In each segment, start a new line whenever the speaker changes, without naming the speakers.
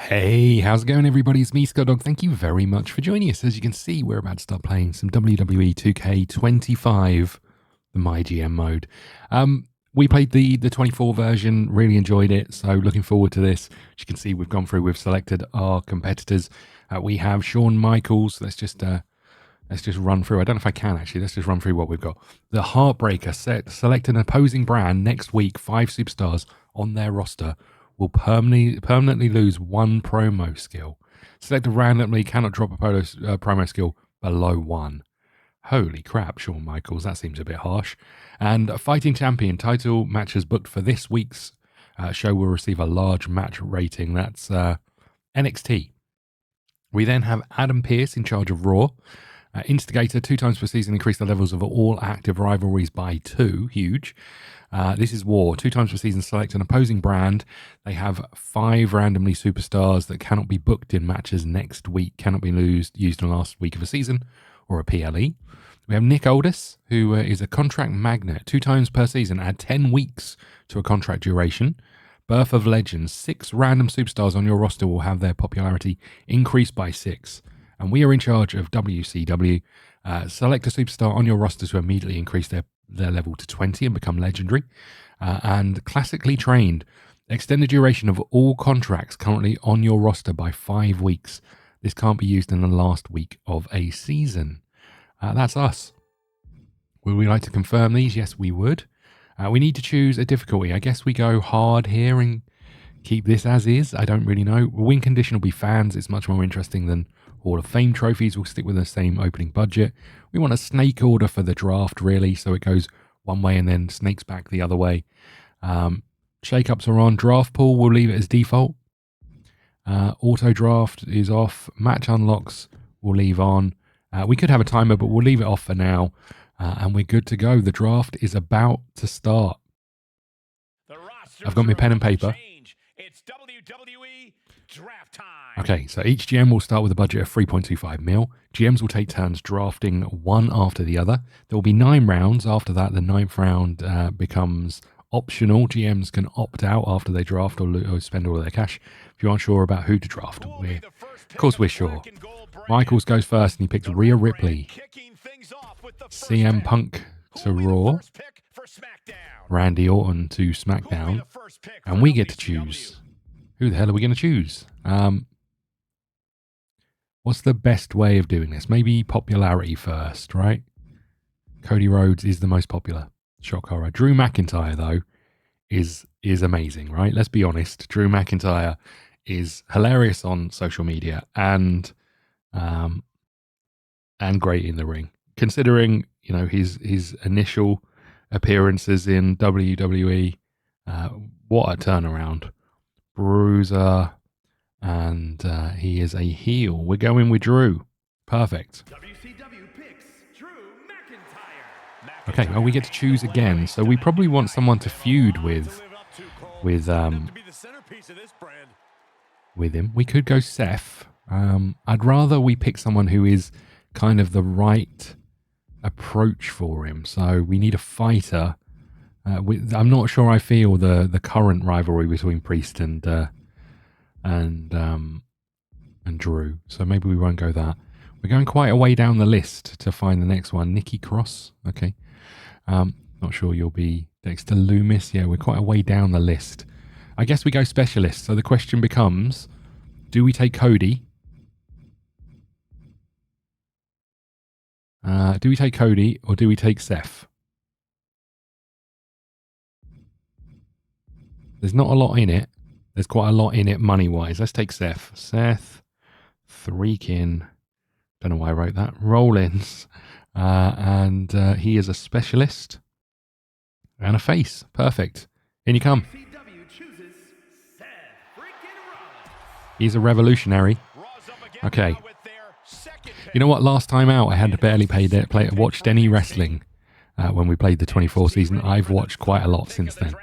Hey, how's it going, everybody? It's me, ScottDog. Thank you very much for joining us. As you can see, we're about to start playing some WWE 2K25, the MyGM mode. We played the 24 version, really enjoyed it, so looking forward to this. As you can see, we've gone through, we've selected our competitors. We have Shawn Michaels. Let's just run through. I don't know if I can, actually. Let's just run through what we've got. The Heartbreaker select an opposing brand next week. 5 superstars on their roster will permanently lose 1 promo skill. Select randomly, cannot drop a promo skill below 1. Holy crap, Shawn Michaels, that seems a bit harsh. And a Fighting Champion title matches booked for this week's show will receive a large match rating. That's NXT. We then have Adam Pearce in charge of Raw. Instigator, 2 times per season, increase the levels of all active rivalries by 2. Huge. This is War. 2 times per season, select an opposing brand. They have 5 randomly superstars that cannot be booked in matches next week, cannot be used in the last week of a season or a PLE. We have Nick Aldis, who is a contract magnet. 2 times per season, add 10 weeks to a contract duration. Birth of Legends, 6 random superstars on your roster will have their popularity increased by 6. And we are in charge of WCW. Select a superstar on your roster to immediately increase their level to 20 and become legendary. And Classically Trained, extend the duration of all contracts currently on your roster by 5 weeks. This can't be used in the last week of a season. That's us. Would we like to confirm these? Yes, we would. We need to choose a difficulty. I guess we go hard here and keep this as is. I don't really know. Win condition will be fans. It's much more interesting than Hall of Fame trophies. We'll stick with the same opening budget. We want a snake order for the draft, really, so it goes one way and then snakes back the other way. Shake-ups are on. Draft pool, we'll leave it as default. Auto draft is off. Match unlocks, we'll leave on. We could have a timer, but we'll leave it off for now. And we're good to go. The draft is about to start. I've got my pen and paper.
It's WWE draft time.
Okay, so each GM will start with a budget of 3.25 mil. GMs will take turns drafting one after the other. There will be 9 rounds. After that, the 9th round becomes optional. GMs can opt out after they draft or spend all of their cash. If you aren't sure about who to draft, of course we're sure. Michaels goes first and he picks Rhea Ripley. CM Punk to Raw. Randy Orton to SmackDown. And we get to choose. Who the hell are we going to choose? What's the best way of doing this? Maybe popularity first, right? Cody Rhodes is the most popular. Shock horror. Drew McIntyre, though, is amazing, right? Let's be honest. Drew McIntyre is hilarious on social media and great in the ring. Considering, his initial appearances in WWE, what a turnaround. Bruiser, and he is a heel. We're going with Drew. Perfect.
WCW picks Drew McIntyre.
Okay, well, we get to choose again, so we probably want someone to feud with him. We could go Seth. I'd rather we pick someone who is kind of the right approach for him. So we need a fighter. I'm not sure I feel the current rivalry between Priest and Drew. So maybe we won't go that. We're going quite a way down the list to find the next one. Nikki Cross. Okay. Not sure you'll be Dexter Loomis. Yeah, we're quite a way down the list. I guess we go specialist. So the question becomes, do we take Cody? Do we take Cody or do we take Seth? There's not a lot in it. There's quite a lot in it money-wise. Let's take Seth. Seth Freakin', don't know why I wrote that, Rollins. And he is a specialist and a face. Perfect. In you come. He's a revolutionary. Okay. You know what? Last time out, I had barely watched any wrestling when we played the 24 season. I've watched quite a lot since then.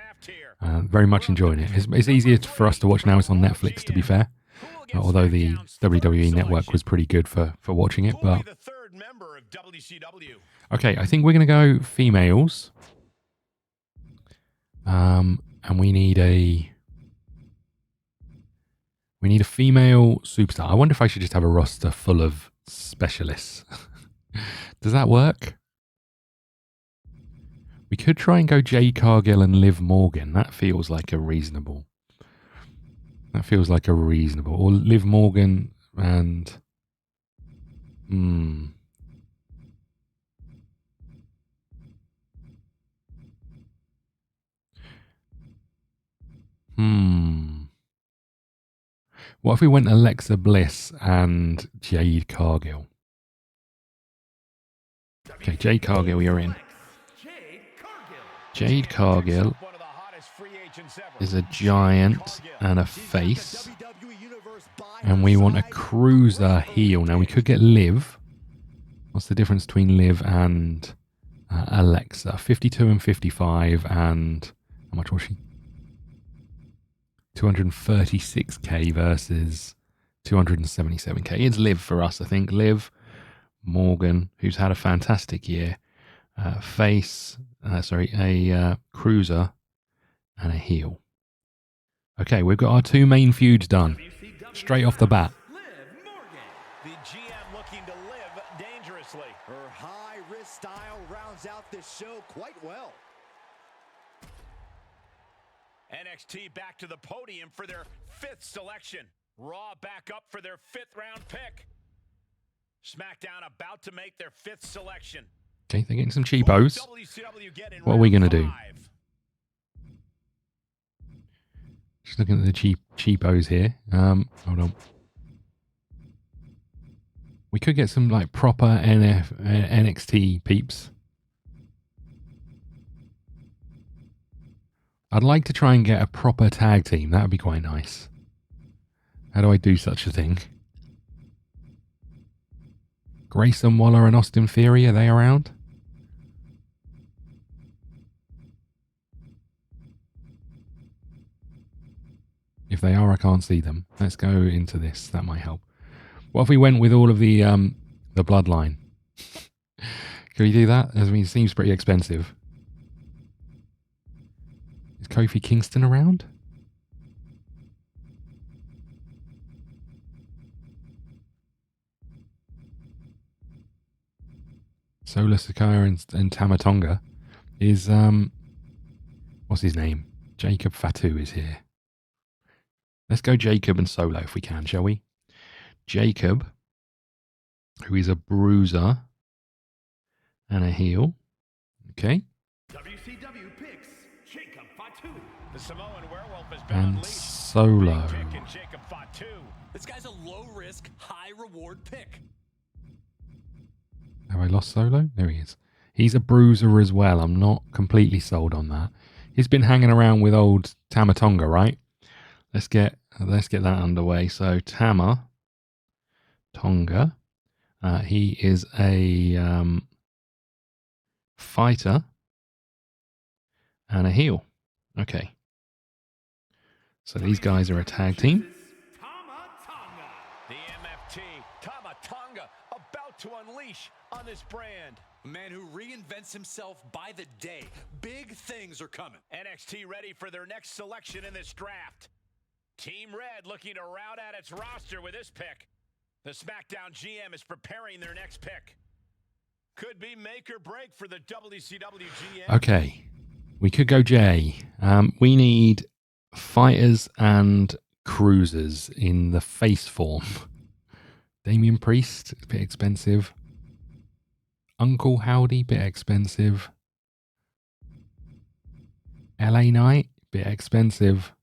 Very much enjoying it. It's easier for us to watch now. It's on Netflix, to be fair. Although the WWE Network was pretty good for watching it. But okay, I think we're going to go females. And we need a We need a female superstar. I wonder if I should just have a roster full of specialists. Does that work? We could try and go Jade Cargill and Liv Morgan. That feels like a reasonable. Or Liv Morgan and... What if we went Alexa Bliss and Jade Cargill? Okay, Jade Cargill, you're in. Jade Cargill is a giant and a face. And we want a cruiser heel. Now, we could get Liv. What's the difference between Liv and Alexa? 52 and 55 and... How much was she? 236k versus 277k. It's Liv for us, I think. Liv Morgan, who's had a fantastic year. A cruiser and a heel. Okay, we've got our two main feuds done. Straight off the bat.
Liv Morgan. The GM looking to live dangerously.
Her high-risk style rounds out this show quite well.
NXT back to the podium for their 5th selection. Raw back up for their 5th round pick. SmackDown about to make their 5th selection.
Okay, they're getting some cheapos. What are we going to do? Just looking at the cheapos here. Hold on. We could get some like proper NXT peeps. I'd like to try and get a proper tag team. That would be quite nice. How do I do such a thing? Grayson Waller and Austin Theory, are they around? If they are, I can't see them. Let's go into this. That might help. What if we went with all of the Bloodline? Can we do that? I mean, it seems pretty expensive. Is Kofi Kingston around? Solo Sikoa and Tama Tonga is what's his name? Jacob Fatu is here. Let's go Jacob and Solo if we can, shall we? Jacob, who is a bruiser and a heel. Okay.
WCW picks Jacob Fatu. The Samoan werewolf has
been unleashed. Solo.
Jacob Fatu.
This guy's a low-risk, high-reward pick.
Have I lost Solo? There he is. He's a bruiser as well. I'm not completely sold on that. He's been hanging around with old Tama Tonga, right? Let's get that underway. So Tama Tonga, he is a fighter and a heel. Okay. So these guys are a tag team.
The MFT, Tama Tonga, about to unleash on this brand.
A man who reinvents himself by the day. Big things are coming.
NXT ready for their next selection in this draft. Team Red looking to round out its roster with this pick. The SmackDown GM is preparing their next pick. Could be make or break for the WCW GM.
Okay. We could go J. We need fighters and cruisers in the face form. Damian Priest, a bit expensive. Uncle Howdy, bit expensive. LA Knight, bit expensive.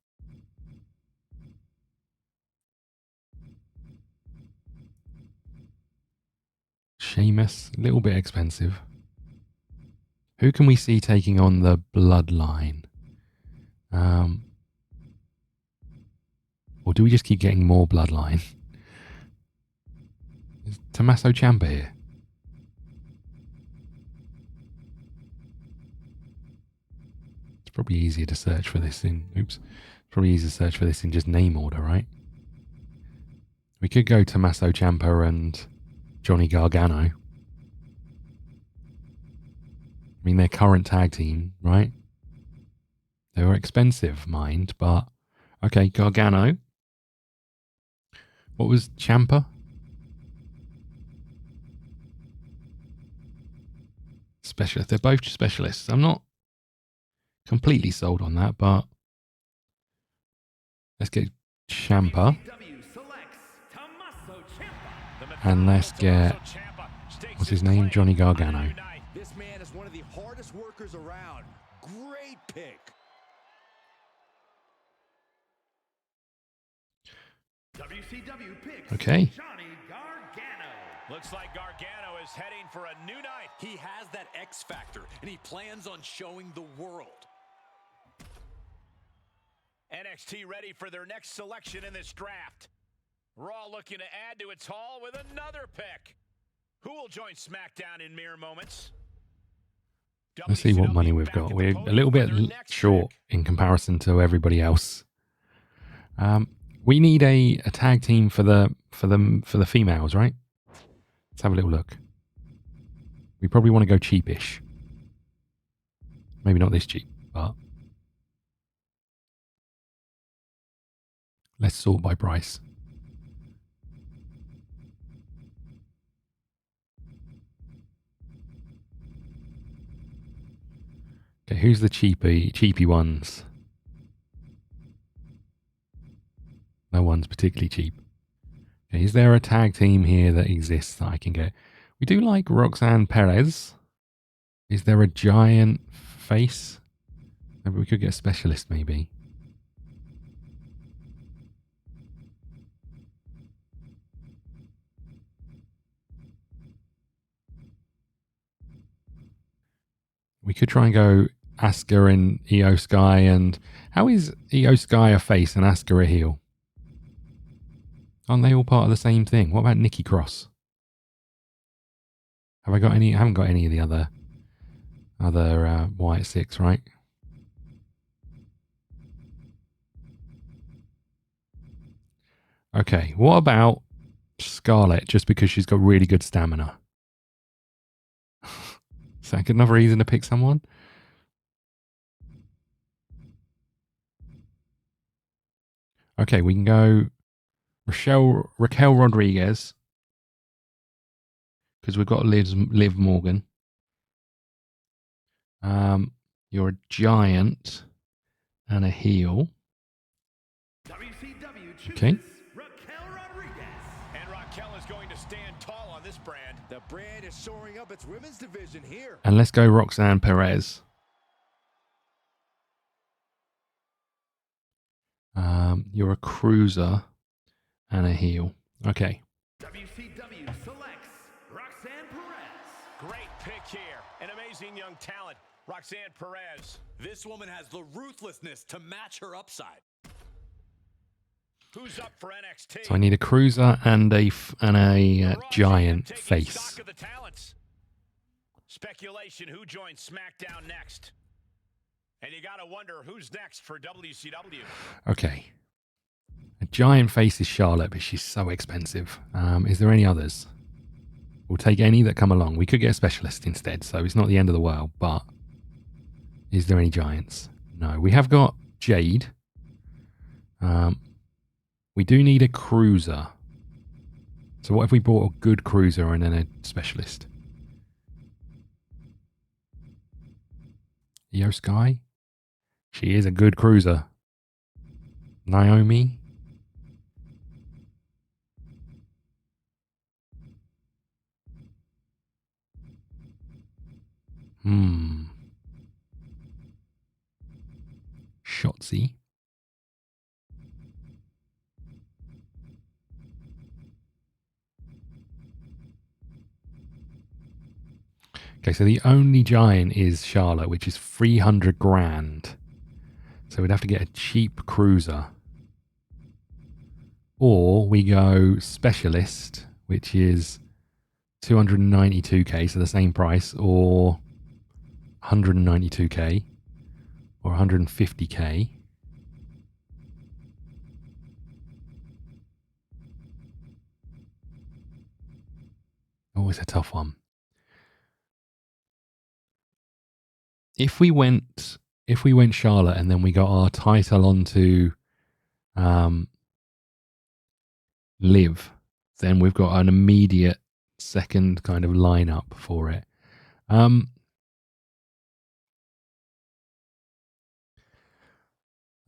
Sheamus, a little bit expensive. Who can we see taking on the Bloodline? Or do we just keep getting more Bloodline? Is Tommaso Ciampa here? It's probably easier to search for this in... Oops. It's probably easier to search for this in just name order, right? We could go Tommaso Ciampa and Johnny Gargano. I mean, their current tag team, right? They were expensive, mind, but... Okay, Gargano. What was Ciampa? Specialist. They're both specialists. I'm not completely sold on that, but let's get Ciampa. And let's get, what's his name? Johnny Gargano.
This man is one of the hardest workers around. Great pick.
WCW picks
Okay.
Johnny Gargano. Looks like Gargano is heading for a new night.
He has that X factor, and he plans on showing the world.
NXT ready for their next selection in this draft. Raw looking to add to its haul with another pick. Who will join SmackDown in mere moments?
Let's see what money we've got. We're a little bit short in comparison to everybody else. We need a tag team for the females, right? Let's have a little look. We probably want to go cheapish. Maybe not this cheap, but let's sort by price. Okay, who's the cheapy ones? No one's particularly cheap. Okay, is there a tag team here that exists that I can get? We do like Roxanne Perez. Is there a giant face? Maybe we could get a specialist, maybe. We could try and go Asuka and Io Sky. And how is Io Sky a face and Asuka a heel? Aren't they all part of the same thing? What about Nikki Cross? Have I got any? I haven't got any of the other White Six, right? Okay, what about Scarlett? Just because she's got really good stamina. Is that another reason to pick someone? Okay, we can go Raquel Rodriguez. Because we've got Liv Morgan. You're a giant and a heel.
WCW
Okay.
Raquel Rodriguez. And Raquel is going to stand tall on this brand.
The brand is shoring up its women's division here.
And let's go Roxanne Perez. You're a cruiser and a heel. Okay.
WCW selects Roxanne Perez. Great pick here. An amazing young talent, Roxanne Perez.
This woman has the ruthlessness to match her upside.
Who's up for NXT?
So I need a cruiser and a giant face.
Stock of the talents. Speculation who joins SmackDown next. And you got to wonder who's next for WCW.
Okay. A giant face is Charlotte, but she's so expensive. Is there any others? We'll take any that come along. We could get a specialist instead, so it's not the end of the world, but is there any giants? No. We have got Jade. We do need a cruiser. So what if we bought a good cruiser and then a specialist? Io Sky? She is a good cruiser. Naomi? Shotzi? Okay, so the only giant is Charlotte, which is 300 grand. So we'd have to get a cheap cruiser. Or we go specialist, which is 292k, so the same price, or 192k, or 150k. Always a tough one. If we went Charlotte and then we got our title onto Liv, then we've got an immediate second kind of lineup for it.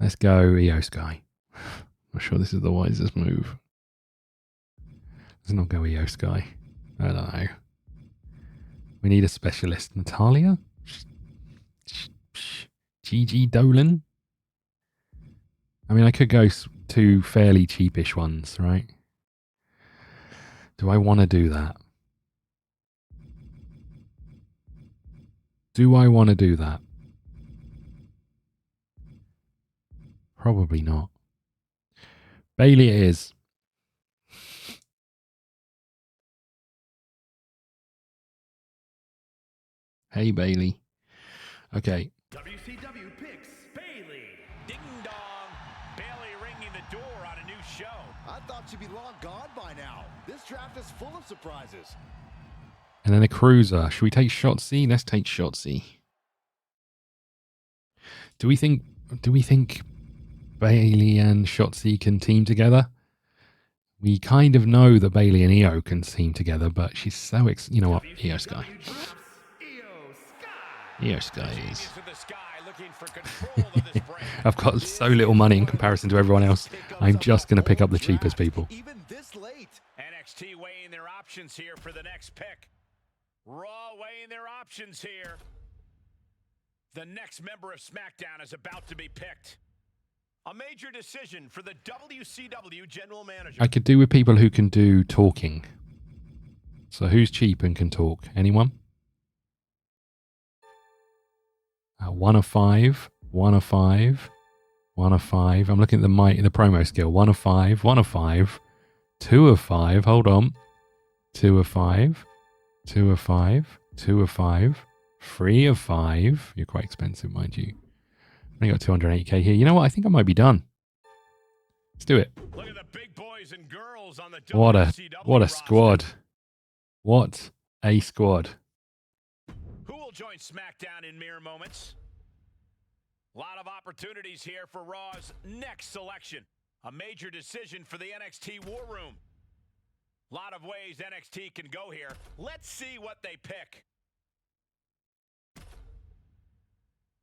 Let's go Io Sky. I'm sure this is the wisest move. Let's not go Io Sky. I don't know. We need a specialist. Natalia? Gigi Dolan? I mean, I could go two fairly cheapish ones, right? Do I want to do that? Do I want to do that? Probably not. Bailey it is. Hey, Bailey. Okay.
WCW picks Bailey. Ding dong. Bailey ringing the door on a new show.
I thought she'd be long gone by now. This draft is full of surprises.
And then a cruiser. Should we take Shotzi? Let's take Shotzi. Do we think Bailey and Shotzi can team together? We kind of know that Bailey and Io can team together, but she's so you know what? Io Sky. Io Sky is. I've got so little money in comparison to everyone else. I'm just going to pick up the cheapest people.
Even this late.
NXT weighing their options here for the next pick. Raw weighing their options here. The next member of SmackDown is about to be picked. A major decision for the WCW general manager.
I could do with people who can do talking. So who's cheap and can talk? Anyone? 1 of 5. 1 of 5. 1 of 5. I'm looking at the promo skill. 1 of 5. 1 of 5. 2 of 5. Hold on. 2 of 5. 2 of 5. 2 of 5. 3 of 5. You're quite expensive, mind you. I got 208k here. You know what? I think I might be done. Let's do it.
Look at the big boys and girls on the
What a
WCW
squad. What a squad.
Who will join SmackDown in mere moments? A lot of opportunities here for Raw's next selection. A major decision for the NXT War Room. A lot of ways NXT can go here. Let's see what they pick.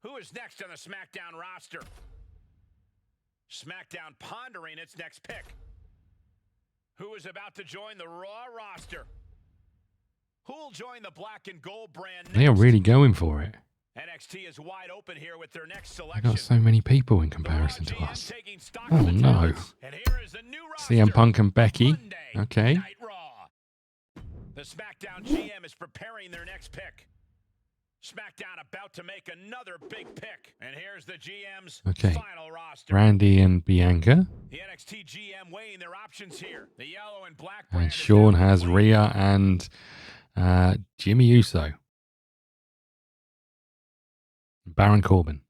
Who is next on the SmackDown roster? SmackDown pondering its next pick. Who is about to join the Raw roster? Who will join the black and gold brand next?
They are really going for it.
NXT is wide open here with their next
They
selection.
got so many people in comparison to us. Oh no.
And here is the new roster.
CM Punk and Becky.
Monday,
Okay.
Night Raw. The SmackDown GM is preparing their next pick. SmackDown about to make another big pick. And here's the GM's final roster.
Randy and Bianca.
The NXT GM weighing their options here. The yellow and black
And
brand
Sean has Rhea and Jimmy Uso. Baron Corbin.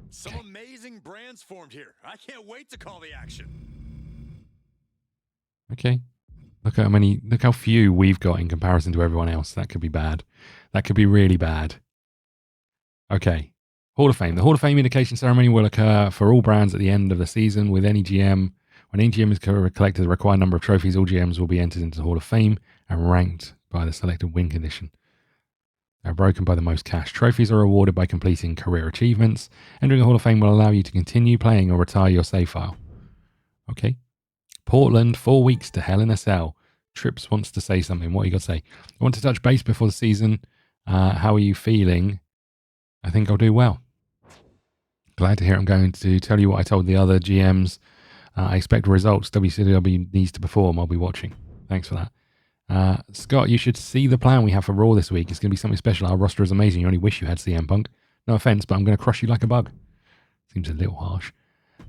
Some amazing brands formed here. I can't wait to call the action.
Okay. Look how few we've got in comparison to everyone else. That could be bad. That could be really bad. Okay. Hall of Fame. The Hall of Fame indication ceremony will occur for all brands at the end of the season with any GM. When any GM is collected the required number of trophies, all GMs will be entered into the Hall of Fame and ranked by the selected win condition. They are broken by the most cash. Trophies are awarded by completing career achievements. Entering the Hall of Fame will allow you to continue playing or retire your save file. Okay. Portland, 4 weeks to Hell in a Cell. Trips wants to say something. What you got to say? I want to touch base before the season. How are you feeling? I think I'll do well. Glad to hear I'm going to tell you what I told the other GMs. I expect results. WCW needs to perform. I'll be watching. Thanks for that. Scott, you should see the plan we have for Raw this week. It's going to be something special. Our roster is amazing. You only wish you had CM Punk. No offense, but I'm going to crush you like a bug. Seems a little harsh.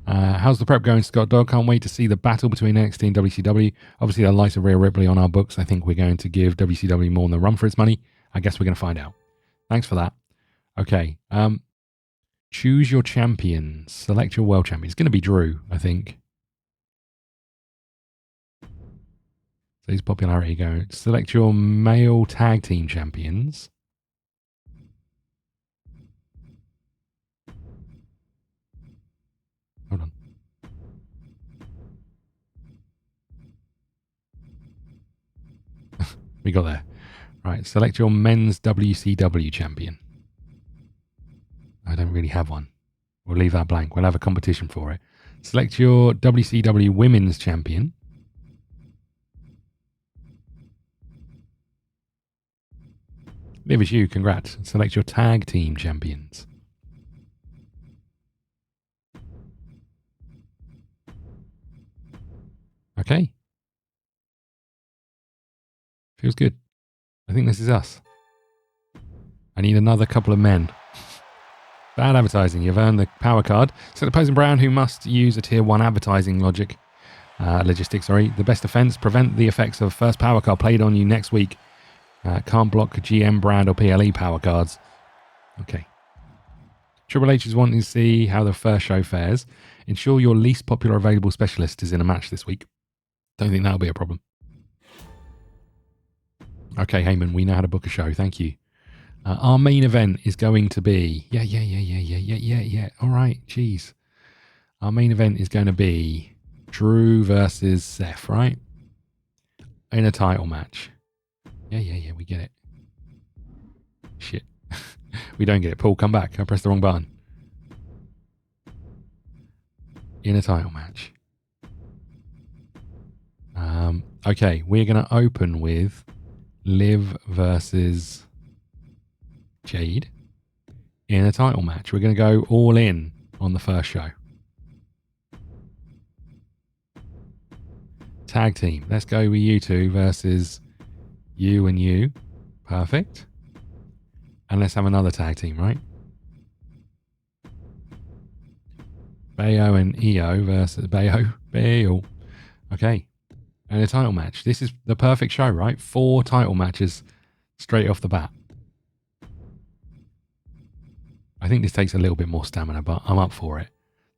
How's the prep going, Scott Dog? Can't wait to see the battle between NXT and WCW. Obviously, the likes of Rhea Ripley on our books. I think we're going to give WCW more than the run for its money. I guess we're going to find out. Thanks for that. Okay. Choose your champions. Select your world champion. It's going to be Drew, I think. So his popularity going. Select your male tag team champions. Hold on. We got there. Right, select your men's WCW champion. I don't really have one. We'll leave that blank. We'll have a competition for it. Select your WCW women's champion. Liv is you, congrats. Select your tag team champions. Okay. Feels good. I think this is us. I need another couple of men. Bad advertising. You've earned the power card. Select opposing brand who must use a tier 1 advertising logistics. The best defense. Prevent the effects of first power card played on you next week. Can't block GM brand or PLE power cards. Okay. Triple H is wanting to see how the first show fares. Ensure your least popular available specialist is in a match this week. Don't think that'll be a problem. Okay, Heyman, we know how to book a show. Thank you. Our main event is going to be... Yeah. All right, jeez. Our main event is going to be Drew versus Seth, right? In a title match. Yeah, we get it. Shit. We don't get it. Paul, come back. I pressed the wrong button. In a title match. Okay, we're going to open with Liv versus Jade in a title match. We're going to go all in on the first show. Tag team. Let's go with you two versus you and you. Perfect. And let's have another tag team, right? Bayo and EO versus Bayo. Okay. And a title match. This is the perfect show, right? 4 title matches straight off the bat. I think this takes a little bit more stamina, but I'm up for it.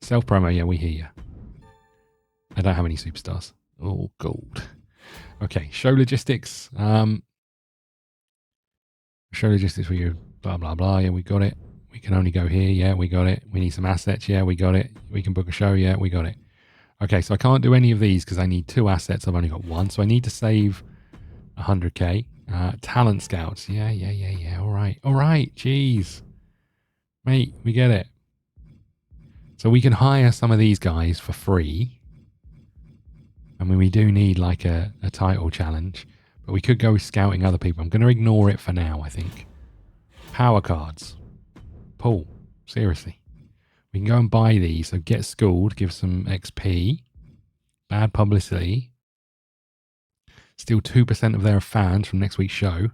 Self-promo, yeah, we hear you. I don't have any superstars. Oh, gold. Okay, show logistics. Show logistics for you, blah, blah, blah. Yeah, we got it. We can only go here. Yeah, we got it. We need some assets. Yeah, we got it. We can book a show. Yeah, we got it. Okay, so I can't do any of these because I need 2 assets. I've only got 1. So I need to save 100k. Talent scouts. Yeah. All right. Jeez. Mate, we get it. So we can hire some of these guys for free. I mean, we do need like a title challenge. But we could go with scouting other people. I'm going to ignore it for now, I think. Power cards. Paul, seriously. We can go and buy these. So get schooled, give some XP. Bad publicity. Steal 2% of their fans from next week's show.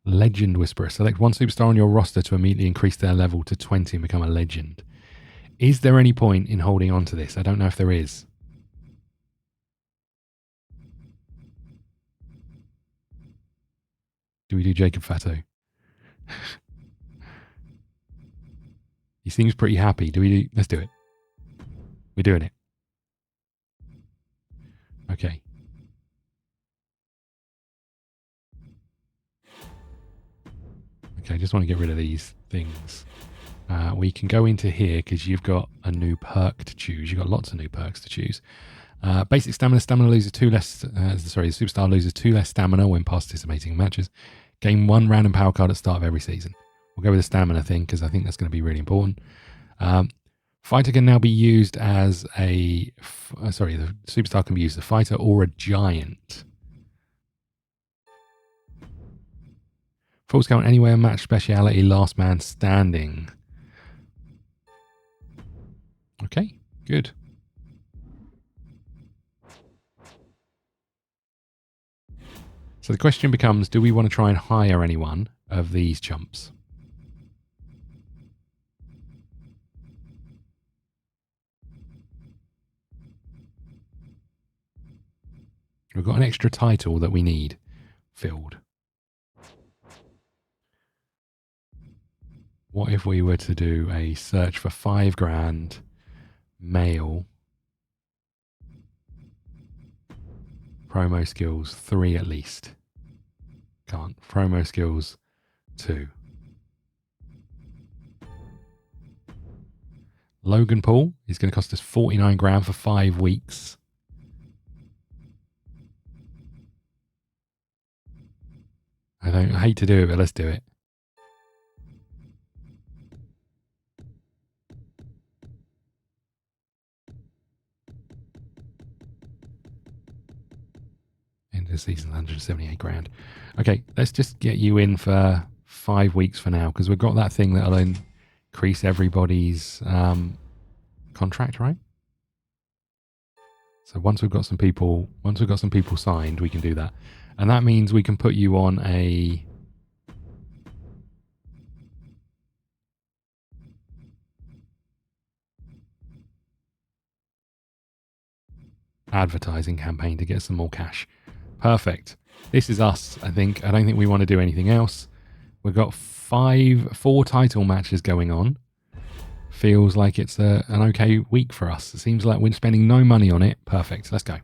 Legend Whisperer. Select 1 superstar on your roster to immediately increase their level to 20 and become a legend. Is there any point in holding on to this? I don't know if there is. Do we do Jacob Fatu? He seems pretty happy. Let's do it. We're doing it. Okay. Okay, I just want to get rid of these things. We can go into here because you've got a new perk to choose. You've got lots of new perks to choose. Basic stamina. Stamina loses 2 less... the superstar loses 2 less stamina when participating in matches. Gain 1 random power card at the start of every season. We'll go with the stamina thing because I think that's going to be really important. Fighter can now be used as the superstar can be used as a fighter or a giant. Falls count anywhere, match speciality, last man standing. Okay, good. So the question becomes, do we want to try and hire anyone of these chumps? We've got an extra title that we need filled. What if we were to do a search for $5,000 male promo skills 3 at least? Can't. Promo skills 2. Logan Paul is going to cost us $49,000 for 5 weeks. I hate to do it, but let's do it. End of the season, 178 grand. Okay, let's just get you in for 5 weeks for now, because we've got that thing that'll increase everybody's contract, right? So once we've got some people signed, we can do that. And that means we can put you on a advertising campaign to get some more cash. Perfect. This is us, I think. I don't think we want to do anything else. We've got 4 title matches going on. Feels like it's an okay week for us. It seems like we're spending no money on it. Perfect. Let's go.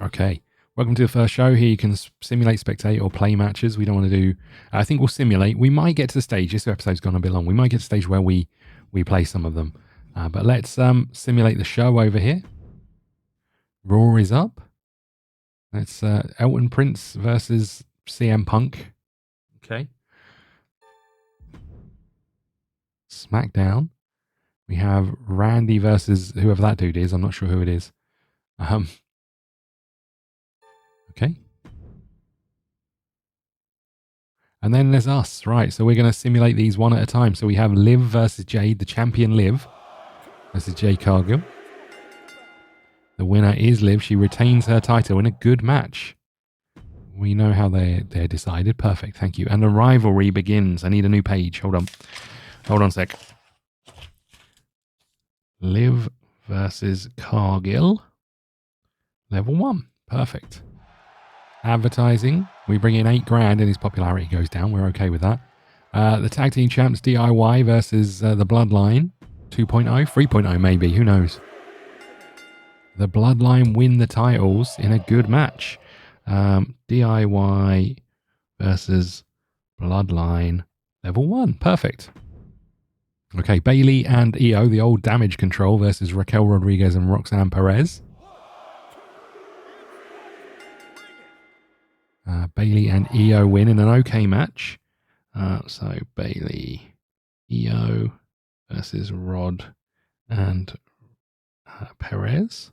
Okay. Welcome to the first show. Here you can simulate, spectate, or play matches. We don't want to do... I think we'll simulate. We might get to the stage. This episode's gone a bit long. We might get to the stage where we play some of them. But let's simulate the show over here. Raw is up. It's Elton Prince versus CM Punk. Okay. SmackDown. We have Randy versus whoever that dude is. I'm not sure who it is. Okay. And then there's us. Right, so we're going to simulate these one at a time. So we have Liv versus Jade, the champion Liv versus Jade Cargill. The winner is Liv. She retains her title in a good match. We know how they're decided. Perfect, thank you. And the rivalry begins. I need a new page. Hold on a sec. Liv versus Cargill. Level 1. Perfect. Advertising. We bring in 8 grand and his popularity goes down. We're okay with that. The tag team champs DIY versus the Bloodline. 2.0, 3.0 maybe. Who knows? The Bloodline win the titles in a good match. DIY versus Bloodline. Level 1. Perfect. Okay, Bailey and Io, the old Damage Control versus Raquel Rodriguez and Roxanne Perez. Bailey and Io win in an okay match. So Bailey, Io versus Rod and Perez.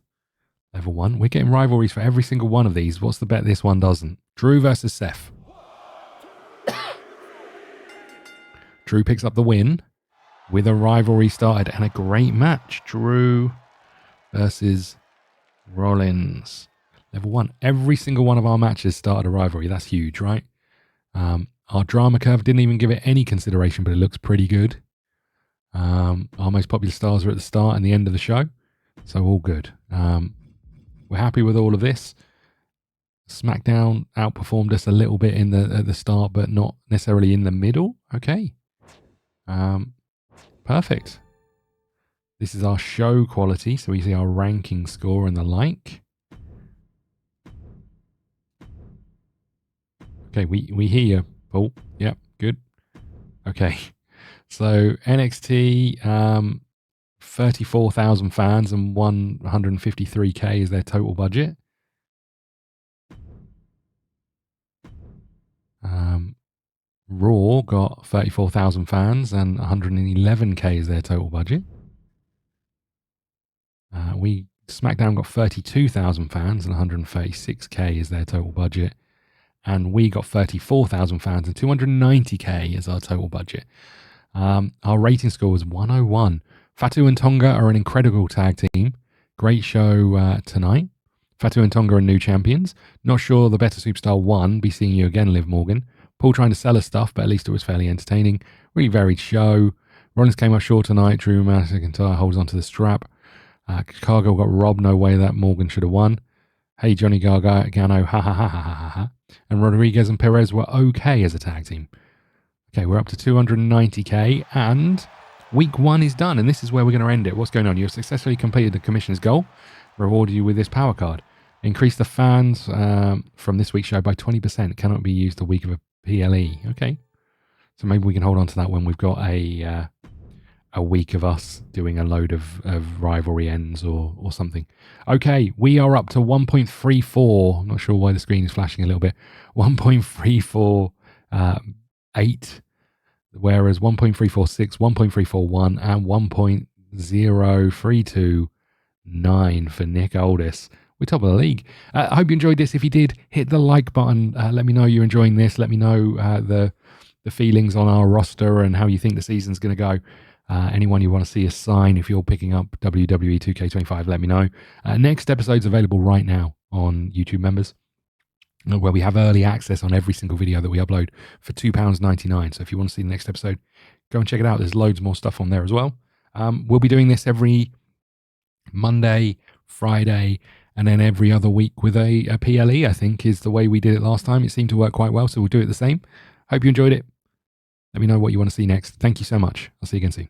Level 1. We're getting rivalries for every single one of these. What's the bet this one doesn't? Drew versus Seth. Drew picks up the win with a rivalry started and a great match. Drew versus Rollins. Level 1. Every single one of our matches started a rivalry. That's huge, right? Our drama curve didn't even give it any consideration, but it looks pretty good. Our most popular stars are at the start and the end of the show. So all good. We're happy with all of this. SmackDown outperformed us a little bit at the start, but not necessarily in the middle. Okay. Perfect. This is our show quality. So we see our ranking score and the like. Okay, we hear you, Paul. Yep, good. Okay. So NXT, 34,000 fans and 153k is their total budget. Raw got 34,000 fans and 111k is their total budget. SmackDown got 32,000 fans and 136k is their total budget. And we got 34,000 fans and 290k is our total budget. Our rating score was 101. Fatu and Tonga are an incredible tag team. Great show tonight. Fatu and Tonga are new champions. Not sure the better superstar won. Be seeing you again, Liv Morgan. Paul trying to sell us stuff, but at least it was fairly entertaining. Really varied show. Rollins came up short tonight. Drew McIntyre holds onto the strap. Cargill got robbed. No way that Morgan should have won. Hey, Johnny Gargano, ha ha ha ha ha ha. And Rodriguez and Perez were okay as a tag team. Okay, we're up to 290k, and week 1 is done, and this is where we're going to end it. What's going on? You've successfully completed the commissioner's goal. Rewarded you with this power card. Increase the fans from this week's show by 20%. Cannot be used the week of a PLE. Okay, so maybe we can hold on to that when we've got a a week of us doing a load of rivalry ends or something. Okay, we are up to 1.34. I'm not sure why the screen is flashing a little bit. 1.348, whereas 1.346, 1.341, and 1.0329 for Nick Aldis. We're top of the league. I hope you enjoyed this. If you did, hit the like button. Let me know you're enjoying this. Let me know the feelings on our roster and how you think the season's going to go. Anyone you want to see us sign, if you're picking up WWE 2K25, let me know. Next episode's available right now on YouTube members, where we have early access on every single video that we upload for £2.99. So if you want to see the next episode, go and check it out. There's loads more stuff on there as well. We'll be doing this every Monday, Friday, and then every other week with a PLE, I think, is the way we did it last time. It seemed to work quite well, so we'll do it the same. Hope you enjoyed it. Let me know what you want to see next. Thank you so much. I'll see you again soon.